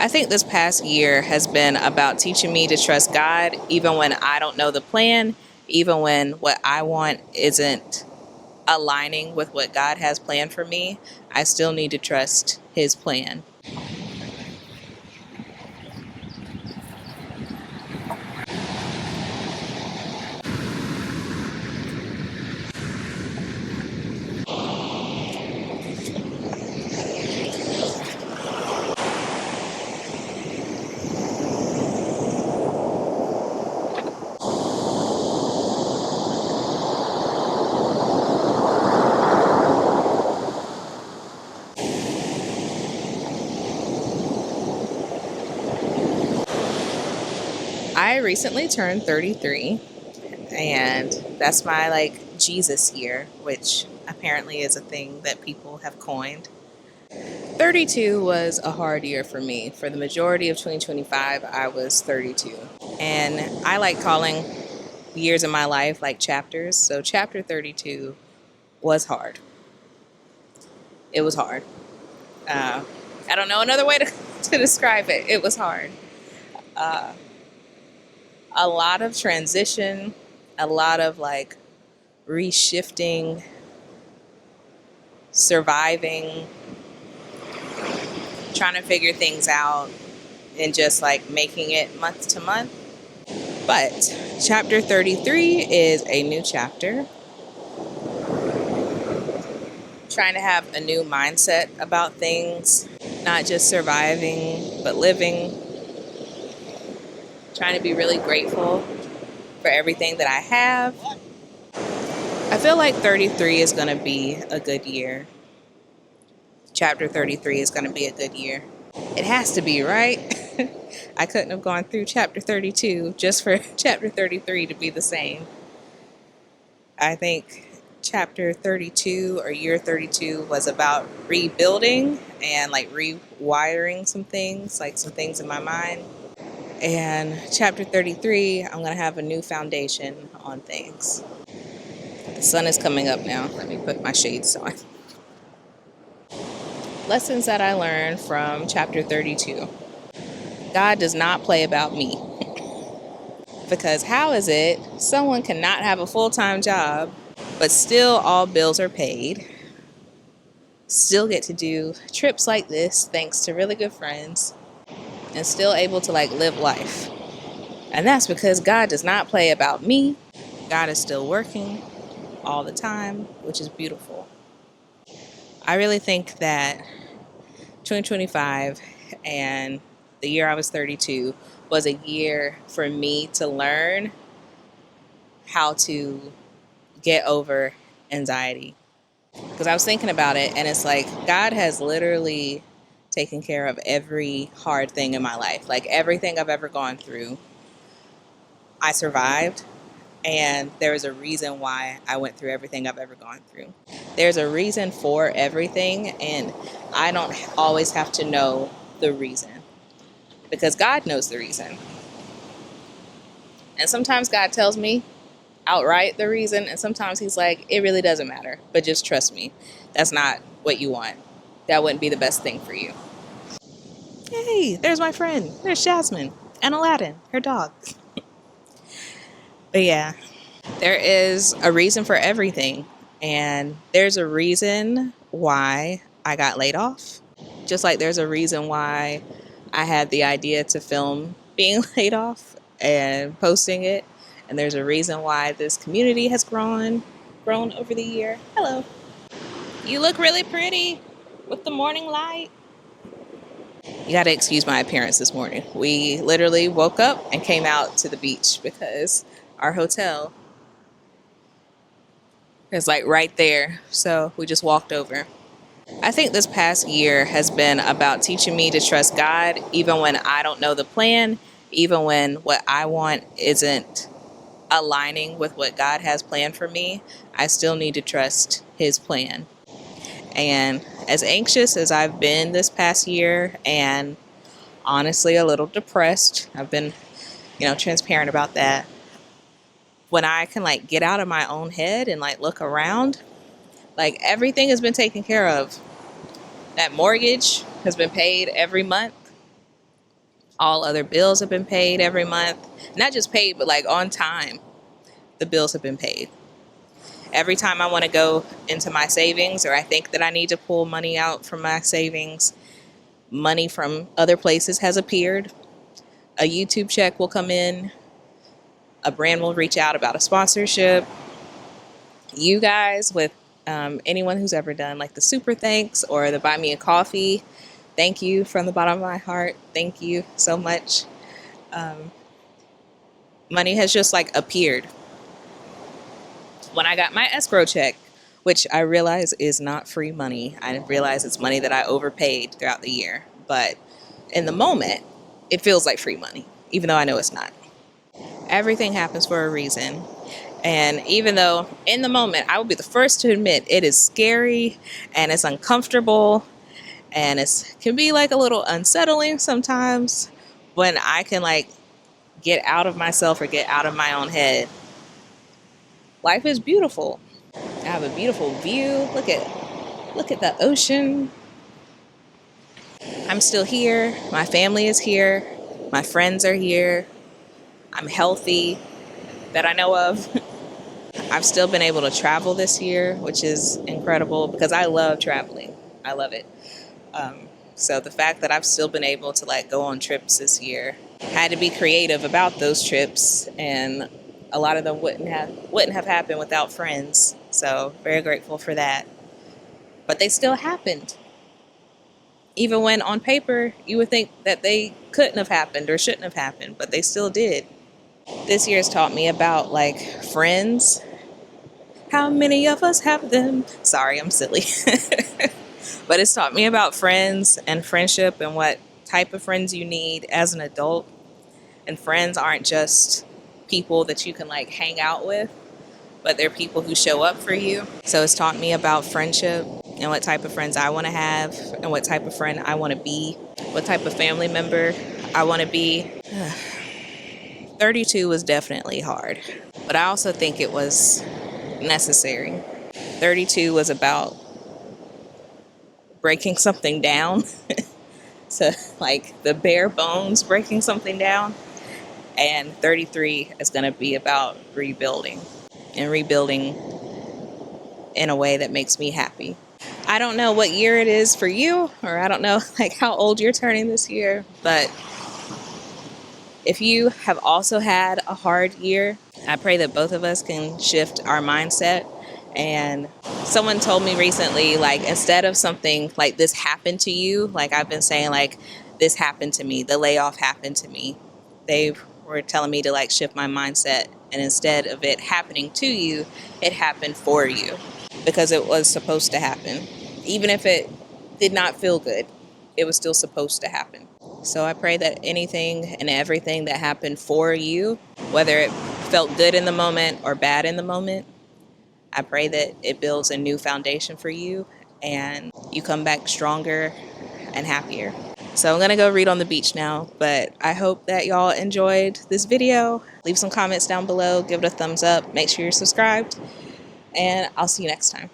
I think this past year has been about teaching me to trust God, even when I don't know the plan, even when what I want isn't aligning with what God has planned for me. I still need to trust His plan. I recently turned 33, and that's my Jesus year, which apparently is a thing that people have coined. 32 was a hard year for me. For the majority of 2025, I was 32. And I like calling years in my life like chapters. So, chapter 32 was hard. It was hard. Uh, I don't know another way to describe it. It was hard. Uh, a lot of transition, a lot of reshifting, surviving, trying to figure things out, and just making it month to month. But chapter 33 is a new chapter. Trying to have a new mindset about things, not just surviving, but living. Trying to be really grateful for everything that I have. I feel like 33 is going to be a good year. Chapter 33 is going to be a good year. It has to be, right? I couldn't have gone through chapter 32 just for chapter 33 to be the same. I think chapter 32 or year 32 was about rebuilding and rewiring some things, some things in my mind. And chapter 33, I'm going to have a new foundation on things. The sun is coming up now. Let me put my shades on. Lessons that I learned from chapter 32. God does not play about me. Because how is it someone cannot have a full-time job, but still all bills are paid, still get to do trips like this thanks to really good friends, and still able to live life? And that's because God does not play about me. God is still working all the time, which is beautiful. I really think that 2025 and the year I was 32 was a year for me to learn how to get over anxiety. Because I was thinking about it, and it's God has literally taken care of every hard thing in my life. Everything I've ever gone through, I survived. And there is a reason why I went through everything I've ever gone through. There's a reason for everything, and I don't always have to know the reason, because God knows the reason. And sometimes God tells me outright the reason, and sometimes He's like, it really doesn't matter, but just trust me. That's not what you want. That wouldn't be the best thing for you. Hey, there's my friend. There's Jasmine and Aladdin, her dog. But yeah, there is a reason for everything. And there's a reason why I got laid off. Just like there's a reason why I had the idea to film being laid off and posting it. And there's a reason why this community has grown over the year. Hello. You look really pretty with the morning light. You got to excuse my appearance this morning. We literally woke up and came out to the beach because our hotel is right there. So we just walked over. I think this past year has been about teaching me to trust God, even when I don't know the plan, even when what I want isn't aligning with what God has planned for me. I still need to trust His plan. And as anxious as I've been this past year, and honestly a little depressed, I've been, transparent about that. When I can get out of my own head and look around, everything has been taken care of. That mortgage has been paid every month. All other bills have been paid every month. Not just paid, but like on time. The bills have been paid. Every time I want to go into my savings, or I think that I need to pull money out from my savings, money from other places has appeared. A YouTube check will come in. A brand will reach out about a sponsorship. You guys, with anyone who's ever done like the super thanks or the buy me a coffee, thank you from the bottom of my heart. Thank you so much. Money has just like appeared. When I got my escrow check, which I realize is not free money, I realize it's money that I overpaid throughout the year. But in the moment, it feels like free money, even though I know it's not. Everything happens for a reason. And even though in the moment, I will be the first to admit it is scary and it's uncomfortable and it can be like a little unsettling sometimes, when I can like get out of myself or get out of my own head. Life is beautiful. I have a beautiful view. Look at the ocean. I'm still here. My family is here. My friends are here. I'm healthy that I know of. I've still been able to travel this year, which is incredible because I love traveling. I love it. So the fact that I've still been able to like go on trips this year, had to be creative about those trips, and a lot of them wouldn't have happened without friends. So very grateful for that. But they still happened. Even when on paper you would think that they couldn't have happened or shouldn't have happened, but they still did. This year has taught me about like friends. How many of us have them? Sorry, I'm silly. But it's taught me about friends and friendship and what type of friends you need as an adult. And friends aren't just people that you can like hang out with, but they're people who show up for you. So it's taught me about friendship and what type of friends I want to have and what type of friend I want to be, what type of family member I want to be. 32 was definitely hard, but I also think it was necessary. 32 was about breaking something down to like the bare bones, breaking something down. And 33 is going to be about rebuilding, and rebuilding in a way that makes me happy. I don't know what year it is for you, or I don't know like how old you're turning this year, but if you have also had a hard year, I pray that both of us can shift our mindset. And someone told me recently, like, instead of something like this happened to you, like I've been saying, like, this happened to me, the layoff happened to me. They were telling me to like shift my mindset. And instead of it happening to you, it happened for you, because it was supposed to happen. Even if it did not feel good, it was still supposed to happen. So I pray that anything and everything that happened for you, whether it felt good in the moment or bad in the moment, I pray that it builds a new foundation for you and you come back stronger and happier. So I'm going to go read on the beach now, but I hope that y'all enjoyed this video. Leave some comments down below, give it a thumbs up, make sure you're subscribed, and I'll see you next time.